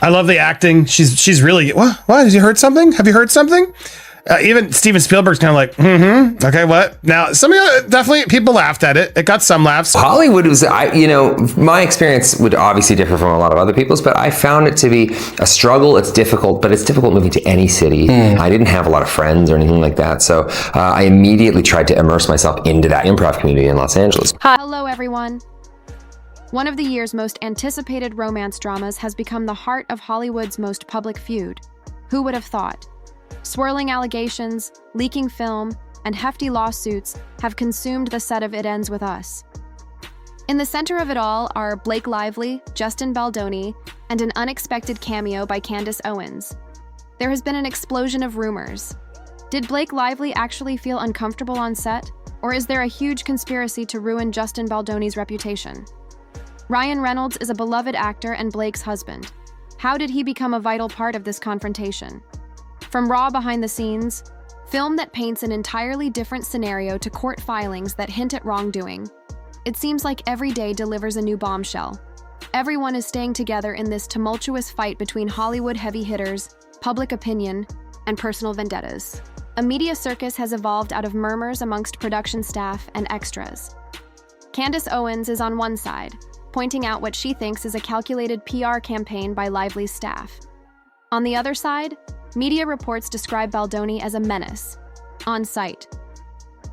I love the acting. She's really, what? Have you heard something? Even Steven Spielberg's kind of like, okay, what? Now, definitely people laughed at it. It got some laughs. Hollywood was, my experience would obviously differ from a lot of other people's, but I found it to be a struggle. It's difficult, but it's difficult moving to any city. I didn't have a lot of friends or anything like that, so I immediately tried to immerse myself into that improv community in Los Angeles. Hello, everyone. One of the year's most anticipated romance dramas has become the heart of Hollywood's most public feud. Who would have thought? Swirling allegations, leaking film, and hefty lawsuits have consumed the set of It Ends With Us. In the center of it all are Blake Lively, Justin Baldoni, and an unexpected cameo by Candace Owens. There has been an explosion of rumors. Did Blake Lively actually feel uncomfortable on set, or is there a huge conspiracy to ruin Justin Baldoni's reputation? Ryan Reynolds is a beloved actor and Blake's husband. How did he become a vital part of this confrontation? From raw behind the scenes, film that paints an entirely different scenario to court filings that hint at wrongdoing, it seems like every day delivers a new bombshell. Everyone is staying together in this tumultuous fight between Hollywood heavy hitters, public opinion, and personal vendettas. A media circus has evolved out of murmurs amongst production staff and extras. Candace Owens is on one side, pointing out what she thinks is a calculated PR campaign by Lively's staff. On the other side, media reports describe Baldoni as a menace, on site.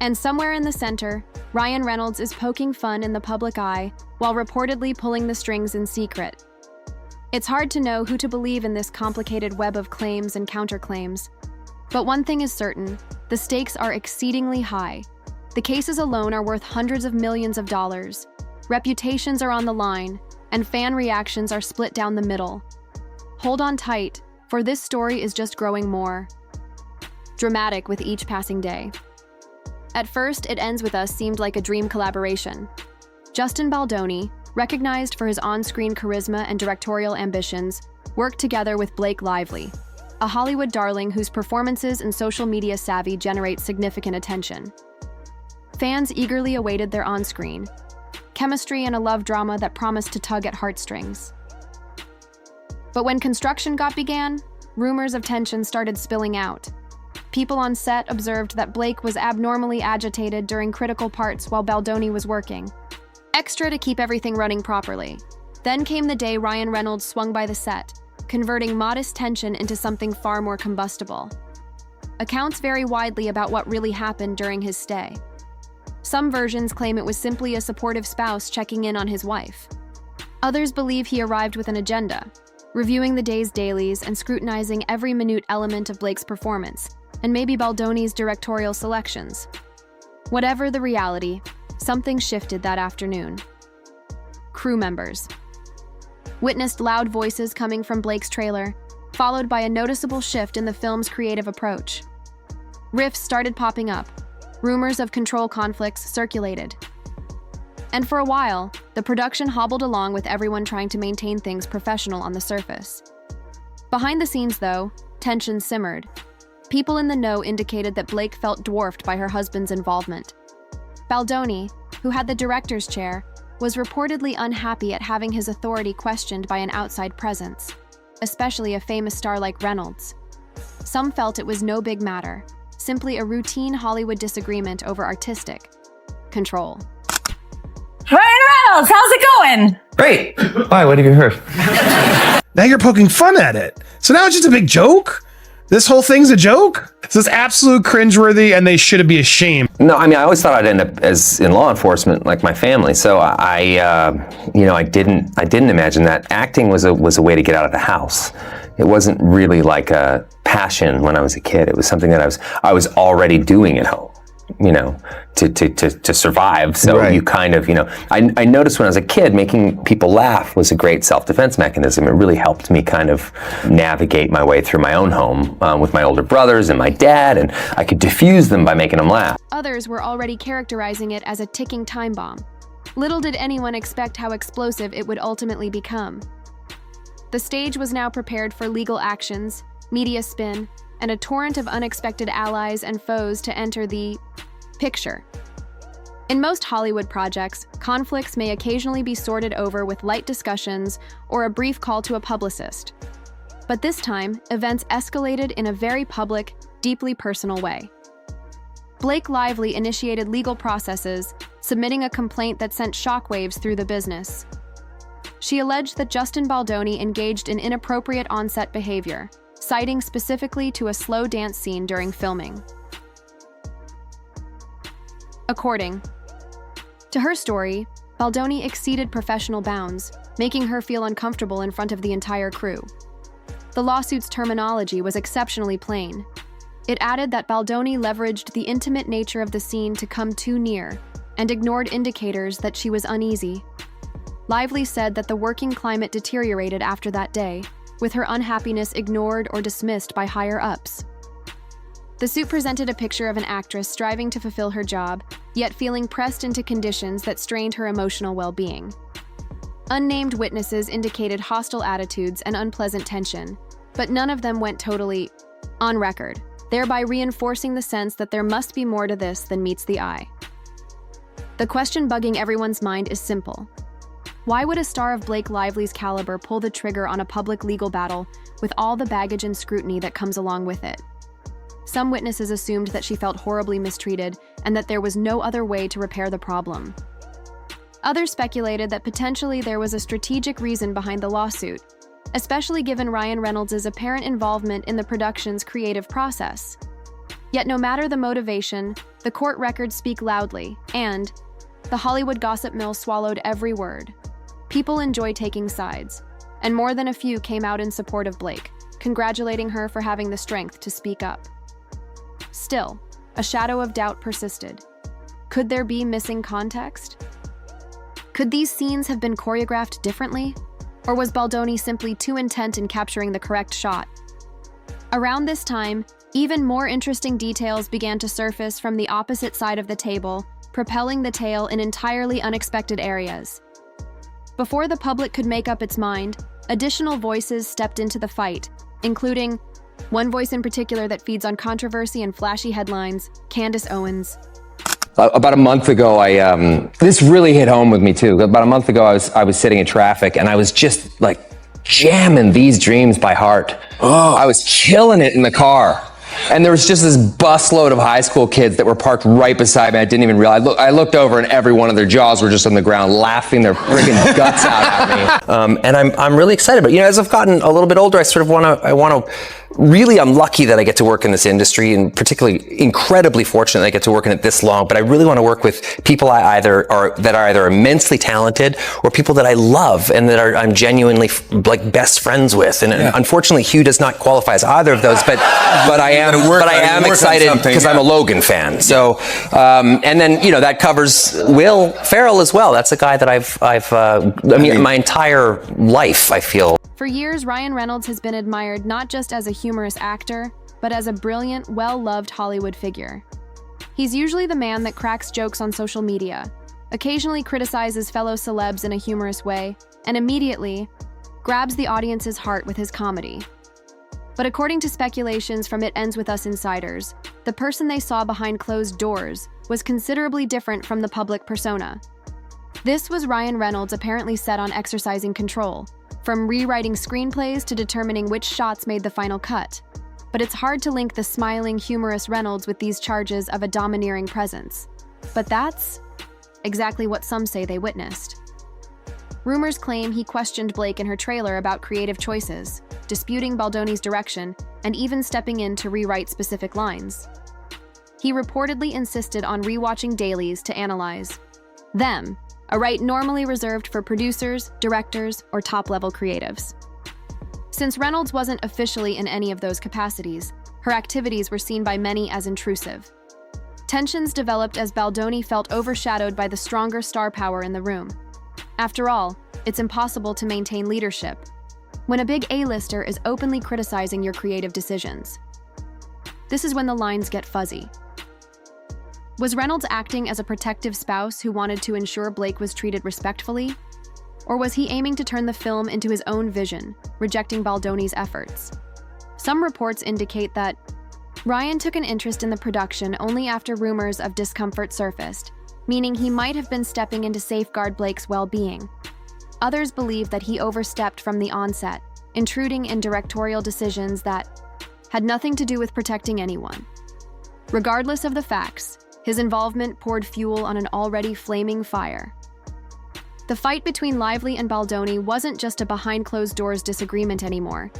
And somewhere in the center, Ryan Reynolds is poking fun in the public eye while reportedly pulling the strings in secret. It's hard to know who to believe in this complicated web of claims and counterclaims. But one thing is certain, the stakes are exceedingly high. The cases alone are worth hundreds of millions of dollars. Reputations are on the line, and fan reactions are split down the middle. Hold on tight, for this story is just growing more dramatic with each passing day. At first, It Ends With Us seemed like a dream collaboration. Justin Baldoni, recognized for his on-screen charisma and directorial ambitions, worked together with Blake Lively, a Hollywood darling whose performances and social media savvy generate significant attention. Fans eagerly awaited their on-screen chemistry and a love drama that promised to tug at heartstrings. But when construction began, rumors of tension started spilling out. People on set observed that Blake was abnormally agitated during critical parts while Baldoni was working, extra to keep everything running properly. Then came the day Ryan Reynolds swung by the set, converting modest tension into something far more combustible. Accounts vary widely about what really happened during his stay. Some versions claim it was simply a supportive spouse checking in on his wife. Others believe he arrived with an agenda, reviewing the day's dailies and scrutinizing every minute element of Blake's performance, and maybe Baldoni's directorial selections. Whatever the reality, something shifted that afternoon. Crew members witnessed loud voices coming from Blake's trailer, followed by a noticeable shift in the film's creative approach. Riffs started popping up. Rumors of control conflicts circulated. And for a while, the production hobbled along with everyone trying to maintain things professional on the surface. Behind the scenes, though, tension simmered. People in the know indicated that Blake felt dwarfed by her husband's involvement. Baldoni, who had the director's chair, was reportedly unhappy at having his authority questioned by an outside presence, especially a famous star like Reynolds. Some felt it was no big matter, simply a routine Hollywood disagreement over artistic control. Ryan Reynolds, how's it going? Great. Why? What have you heard? Now you're poking fun at it. So now it's just a big joke? This whole thing's a joke? This is absolute cringeworthy, and they should be ashamed. No, I mean, I always thought I'd end up as in law enforcement, like my family. So I didn't imagine that acting was a way to get out of the house. It wasn't really like a passion when I was a kid. It was something that I was already doing at home, to survive. So right. You kind of, I noticed when I was a kid, making people laugh was a great self-defense mechanism. It really helped me kind of navigate my way through my own home with my older brothers and my dad, and I could diffuse them by making them laugh. Others were already characterizing it as a ticking time bomb. Little did anyone expect how explosive it would ultimately become. The stage was now prepared for legal actions, media spin, and a torrent of unexpected allies and foes to enter the picture. In most Hollywood projects, conflicts may occasionally be sorted over with light discussions or a brief call to a publicist. But this time, events escalated in a very public, deeply personal way. Blake Lively initiated legal processes, submitting a complaint that sent shockwaves through the business. She alleged that Justin Baldoni engaged in inappropriate on-set behavior, citing specifically to a slow dance scene during filming. According to her story, Baldoni exceeded professional bounds, making her feel uncomfortable in front of the entire crew. The lawsuit's terminology was exceptionally plain. It added that Baldoni leveraged the intimate nature of the scene to come too near and ignored indicators that she was uneasy. Lively said that the working climate deteriorated after that day, with her unhappiness ignored or dismissed by higher-ups. The suit presented a picture of an actress striving to fulfill her job, yet feeling pressed into conditions that strained her emotional well-being. Unnamed witnesses indicated hostile attitudes and unpleasant tension, but none of them went totally on record, thereby reinforcing the sense that there must be more to this than meets the eye. The question bugging everyone's mind is simple. Why would a star of Blake Lively's caliber pull the trigger on a public legal battle with all the baggage and scrutiny that comes along with it? Some witnesses assumed that she felt horribly mistreated and that there was no other way to repair the problem. Others speculated that potentially there was a strategic reason behind the lawsuit, especially given Ryan Reynolds' apparent involvement in the production's creative process. Yet no matter the motivation, the court records speak loudly, and the Hollywood gossip mill swallowed every word. People enjoy taking sides, and more than a few came out in support of Blake, congratulating her for having the strength to speak up. Still, a shadow of doubt persisted. Could there be missing context? Could these scenes have been choreographed differently? Or was Baldoni simply too intent in capturing the correct shot? Around this time, even more interesting details began to surface from the opposite side of the table, propelling the tale in entirely unexpected areas. Before the public could make up its mind, additional voices stepped into the fight, including one voice in particular that feeds on controversy and flashy headlines, Candace Owens. About a month ago, this really hit home with me too. About a month ago, I was sitting in traffic and I was just like jamming These Dreams by heart. Oh. I was killing it in the car. And there was just this busload of high school kids that were parked right beside me. I didn't even realize. I looked over and every one of their jaws were just on the ground, laughing their friggin' guts out at me. And I'm really excited. But as I've gotten a little bit older, I'm lucky that I get to work in this industry, and particularly incredibly fortunate that I get to work in it this long. But I really want to work with people that are either immensely talented or people that I love and that I'm genuinely like best friends with. And unfortunately, Hugh does not qualify as either of those. But I am excited because I'm a Logan fan. So and then that covers Will Ferrell as well. That's a guy that my entire life I feel. For years, Ryan Reynolds has been admired not just as a humorous actor, but as a brilliant, well-loved Hollywood figure. He's usually the man that cracks jokes on social media, occasionally criticizes fellow celebs in a humorous way, and immediately grabs the audience's heart with his comedy. But according to speculations from It Ends With Us insiders, the person they saw behind closed doors was considerably different from the public persona. This was Ryan Reynolds apparently set on exercising control, from rewriting screenplays to determining which shots made the final cut. But it's hard to link the smiling, humorous Reynolds with these charges of a domineering presence. But that's exactly what some say they witnessed. Rumors claim he questioned Blake in her trailer about creative choices, disputing Baldoni's direction, and even stepping in to rewrite specific lines. He reportedly insisted on rewatching dailies to analyze them, a right normally reserved for producers, directors, or top-level creatives. Since Reynolds wasn't officially in any of those capacities, her activities were seen by many as intrusive. Tensions developed as Baldoni felt overshadowed by the stronger star power in the room. After all, it's impossible to maintain leadership when a big A-lister is openly criticizing your creative decisions. This is when the lines get fuzzy. Was Reynolds acting as a protective spouse who wanted to ensure Blake was treated respectfully? Or was he aiming to turn the film into his own vision, rejecting Baldoni's efforts? Some reports indicate that Ryan took an interest in the production only after rumors of discomfort surfaced, meaning he might have been stepping in to safeguard Blake's well-being. Others believe that he overstepped from the onset, intruding in directorial decisions that had nothing to do with protecting anyone. Regardless of the facts, his involvement poured fuel on an already flaming fire. The fight between Lively and Baldoni wasn't just a behind-closed-doors disagreement anymore.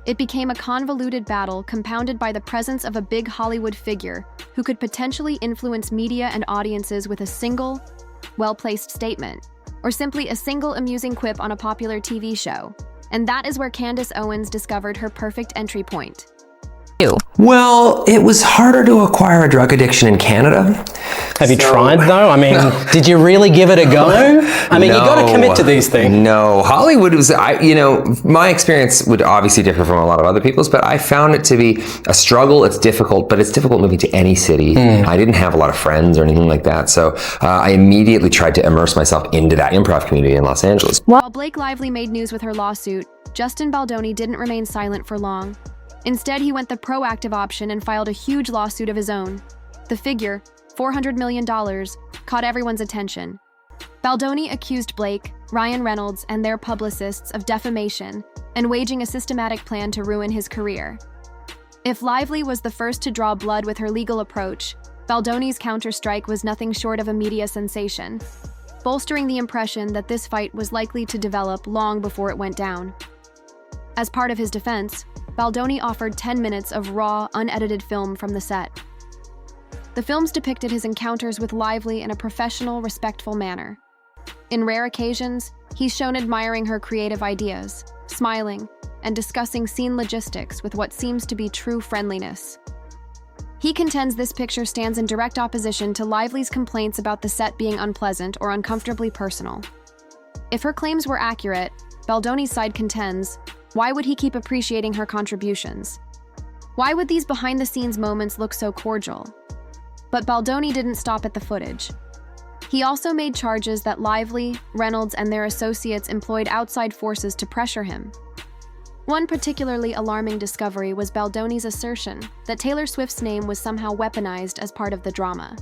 It became a convoluted battle compounded by the presence of a big Hollywood figure who could potentially influence media and audiences with a single, well-placed statement, or simply a single amusing quip on a popular TV show. And that is where Candace Owens discovered her perfect entry point. Well, it was harder to acquire a drug addiction in Canada. Have you tried though? I mean, did you really give it a go? I mean, you got to commit to these things. No, Hollywood was, my experience would obviously differ from a lot of other people's, but I found it to be a struggle. It's difficult, but it's difficult moving to any city. I didn't have a lot of friends or anything like that. So I immediately tried to immerse myself into that improv community in Los Angeles. While Blake Lively made news with her lawsuit, Justin Baldoni didn't remain silent for long. Instead, he went the proactive option and filed a huge lawsuit of his own. The figure, $400 million, caught everyone's attention. Baldoni accused Blake, Ryan Reynolds, and their publicists of defamation and waging a systematic plan to ruin his career. If Lively was the first to draw blood with her legal approach, Baldoni's counterstrike was nothing short of a media sensation, bolstering the impression that this fight was likely to develop long before it went down. As part of his defense, Baldoni offered 10 minutes of raw, unedited film from the set. The films depicted his encounters with Lively in a professional, respectful manner. In rare occasions, he's shown admiring her creative ideas, smiling, and discussing scene logistics with what seems to be true friendliness. He contends this picture stands in direct opposition to Lively's complaints about the set being unpleasant or uncomfortably personal. If her claims were accurate, Baldoni's side contends, why would he keep appreciating her contributions? Why would these behind-the-scenes moments look so cordial? But Baldoni didn't stop at the footage. He also made charges that Lively, Reynolds, and their associates employed outside forces to pressure him. One particularly alarming discovery was Baldoni's assertion that Taylor Swift's name was somehow weaponized as part of the drama.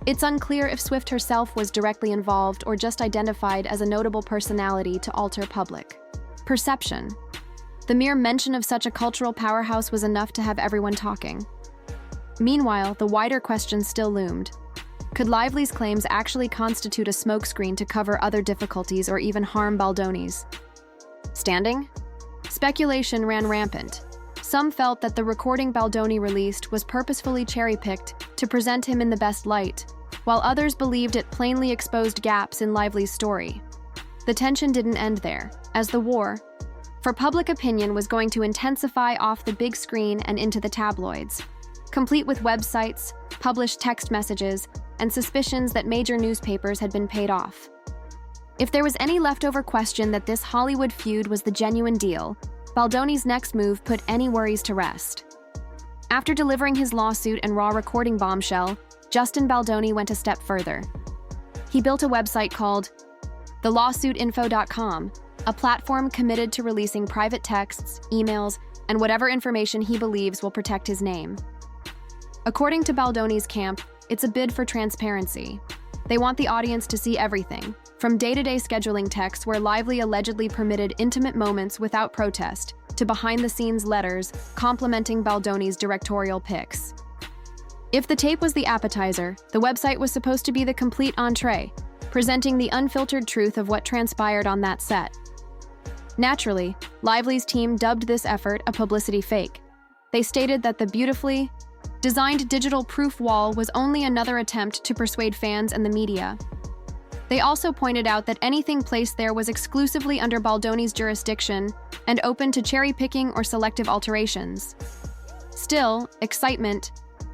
It's unclear if Swift herself was directly involved or just identified as a notable personality to alter public perception. The mere mention of such a cultural powerhouse was enough to have everyone talking. Meanwhile, the wider question still loomed. Could Lively's claims actually constitute a smokescreen to cover other difficulties or even harm Baldoni's standing? Speculation ran rampant. Some felt that the recording Baldoni released was purposefully cherry-picked to present him in the best light, while others believed it plainly exposed gaps in Lively's story. The tension didn't end there, as the war for public opinion was going to intensify off the big screen and into the tabloids, complete with websites, published text messages, and suspicions that major newspapers had been paid off. If there was any leftover question that this Hollywood feud was the genuine deal, Baldoni's next move put any worries to rest. After delivering his lawsuit and raw recording Bombshell, Justin Baldoni went a step further. He built a website called thelawsuitinfo.com, a platform committed to releasing private texts, emails, and whatever information he believes will protect his name. According to Baldoni's camp, it's a bid for transparency. They want the audience to see everything, from day-to-day scheduling texts where Lively allegedly permitted intimate moments without protest, to behind-the-scenes letters complimenting Baldoni's directorial picks. If the tape was the appetizer, the website was supposed to be the complete entree, presenting the unfiltered truth of what transpired on that set. Naturally, Lively's team dubbed this effort a publicity fake. They stated that the beautifully designed digital proof wall was only another attempt to persuade fans and the media. They also pointed out that anything placed there was exclusively under Baldoni's jurisdiction and open to cherry-picking or selective alterations. Still, excitement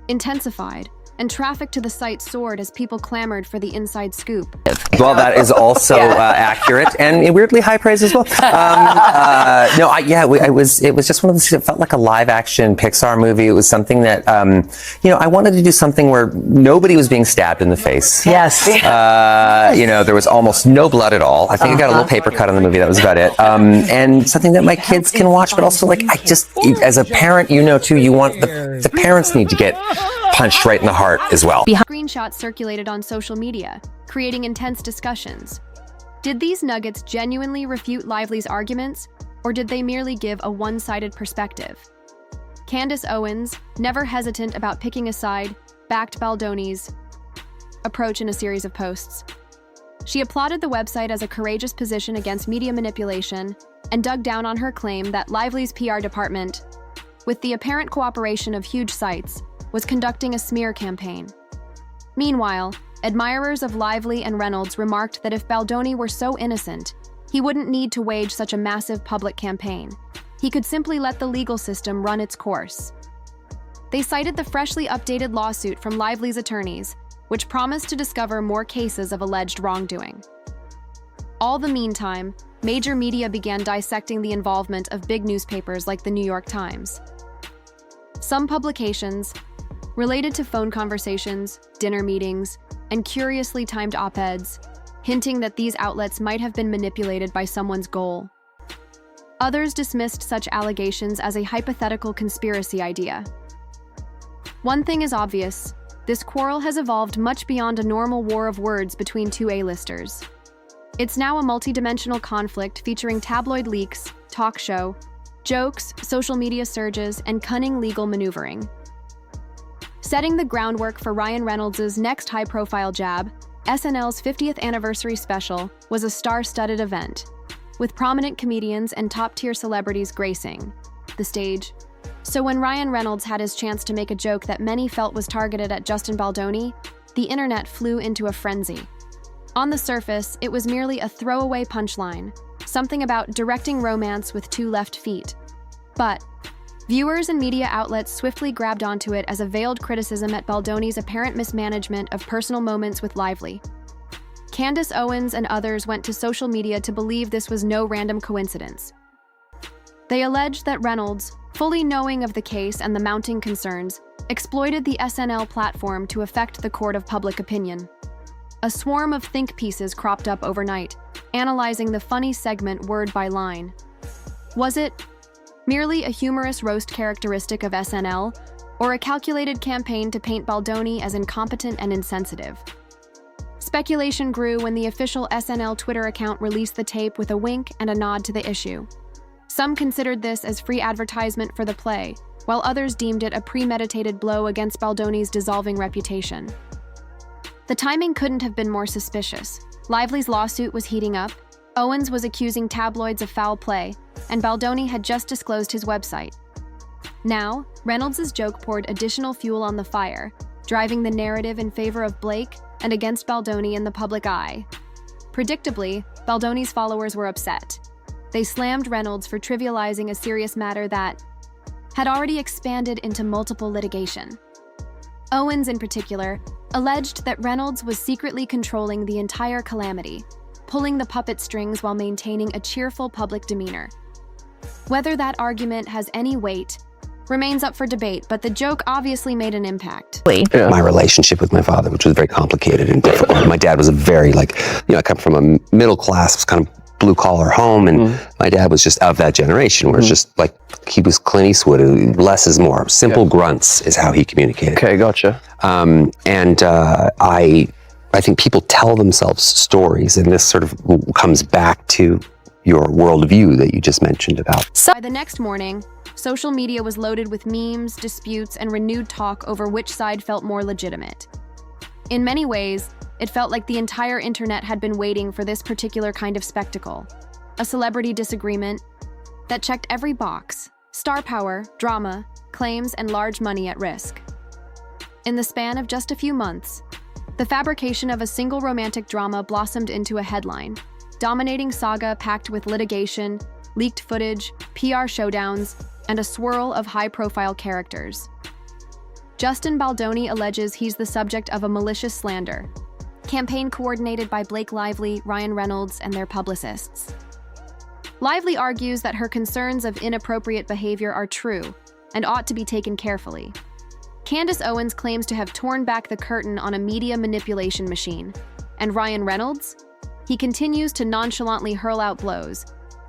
intensified, and traffic to the site soared as people clamored for the inside scoop. Well, that is also accurate and weirdly high praise as well. It was just one of those. It felt like a live-action Pixar movie. It was something that I wanted to do something where nobody was being stabbed in the face. Yes. There was almost no blood at all. I think I got a little paper cut on the movie. That was about it. And something that my kids can watch, but also as a parent, too, you want the parents need to get punched right in the heart as well. Screenshots circulated on social media, creating intense discussions. Did these nuggets genuinely refute Lively's arguments, Or did they merely give a one-sided perspective? Candace Owens, never hesitant about picking a side, backed Baldoni's approach in a series of posts. She applauded the website as a courageous position against media manipulation and dug down on her claim that Lively's PR department, with the apparent cooperation of huge sites, was conducting a smear campaign. Meanwhile, admirers of Lively and Reynolds remarked that if Baldoni were so innocent, he wouldn't need to wage such a massive public campaign. He could simply let the legal system run its course. They cited the freshly updated lawsuit from Lively's attorneys, which promised to discover more cases of alleged wrongdoing. All the meantime, major media began dissecting the involvement of big newspapers like the New York Times. Some publications, related to phone conversations, dinner meetings, and curiously timed op-eds, hinting that these outlets might have been manipulated by someone's goal. Others dismissed such allegations as a hypothetical conspiracy idea. One thing is obvious: this quarrel has evolved much beyond a normal war of words between two A-listers. It's now a multi-dimensional conflict featuring tabloid leaks, talk show, jokes, social media surges, and cunning legal maneuvering. Setting the groundwork for Ryan Reynolds' next high-profile jab, SNL's 50th anniversary special was a star-studded event, with prominent comedians and top-tier celebrities gracing the stage. So when Ryan Reynolds had his chance to make a joke that many felt was targeted at Justin Baldoni, the internet flew into a frenzy. On the surface, it was merely a throwaway punchline, something about directing romance with two left feet. But viewers and media outlets swiftly grabbed onto it as a veiled criticism at Baldoni's apparent mismanagement of personal moments with Lively. Candace Owens and others went to social media to believe this was no random coincidence. They alleged that Reynolds, fully knowing of the case and the mounting concerns, exploited the SNL platform to affect the court of public opinion. A swarm of think pieces cropped up overnight, analyzing the funny segment word by line. Was it merely a humorous roast characteristic of SNL, or a calculated campaign to paint Baldoni as incompetent and insensitive? Speculation grew when the official SNL Twitter account released the tape with a wink and a nod to the issue. Some considered this as free advertisement for the play, while others deemed it a premeditated blow against Baldoni's dissolving reputation. The timing couldn't have been more suspicious. Lively's lawsuit was heating up, Owens was accusing tabloids of foul play, and Baldoni had just disclosed his website. Now, Reynolds' joke poured additional fuel on the fire, driving the narrative in favor of Blake and against Baldoni in the public eye. Predictably, Baldoni's followers were upset. They slammed Reynolds for trivializing a serious matter that had already expanded into multiple litigation. Owens, in particular, alleged that Reynolds was secretly controlling the entire calamity, pulling the puppet strings while maintaining a cheerful public demeanor. Whether that argument has any weight remains up for debate, but the joke obviously made an impact. My relationship with my father, which was very complicated and difficult. My dad was a very, I come from a middle class, kind of blue-collar home, and my dad was just of that generation where it's just like, he was Clint Eastwood, less is more. Simple grunts is how he communicated. Okay, gotcha. I think people tell themselves stories, and this sort of comes back to your worldview that you just mentioned about. By the next morning, social media was loaded with memes, disputes, and renewed talk over which side felt more legitimate. In many ways, it felt like the entire internet had been waiting for this particular kind of spectacle, a celebrity disagreement that checked every box: star power, drama, claims, and large money at risk. In the span of just a few months, the fabrication of a single romantic drama blossomed into a headline, dominating saga packed with litigation, leaked footage, PR showdowns, and a swirl of high-profile characters. Justin Baldoni alleges he's the subject of a malicious slander, campaign coordinated by Blake Lively, Ryan Reynolds, and their publicists. Lively argues that her concerns of inappropriate behavior are true and ought to be taken carefully. Candace Owens claims to have torn back the curtain on a media manipulation machine. And Ryan Reynolds? He continues to nonchalantly hurl out blows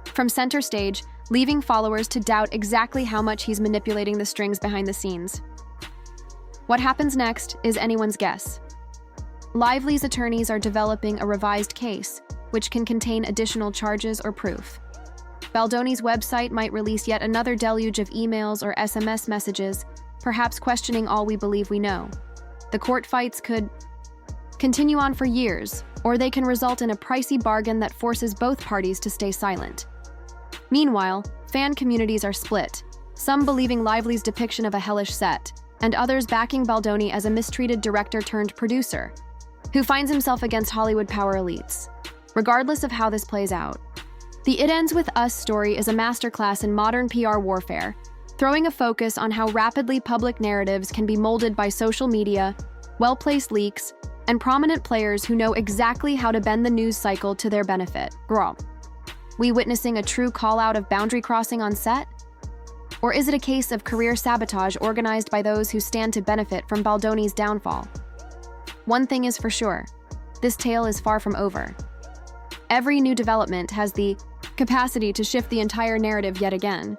from center stage, leaving followers to doubt exactly how much he's manipulating the strings behind the scenes. What happens next is anyone's guess. Lively's attorneys are developing a revised case, which can contain additional charges or proof. Baldoni's website might release yet another deluge of emails or SMS messages, perhaps questioning all we believe we know. The court fights could continue on for years, or they can result in a pricey bargain that forces both parties to stay silent. Meanwhile, fan communities are split, some believing Lively's depiction of a hellish set, and others backing Baldoni as a mistreated director-turned-producer, who finds himself against Hollywood power elites. Regardless of how this plays out, the It Ends With Us story is a masterclass in modern PR warfare, throwing a focus on how rapidly public narratives can be molded by social media, well-placed leaks, and prominent players who know exactly how to bend the news cycle to their benefit. Girl, we witnessing a true call-out of boundary crossing on set? Or is it a case of career sabotage organized by those who stand to benefit from Baldoni's downfall? One thing is for sure, this tale is far from over. Every new development has the capacity to shift the entire narrative yet again,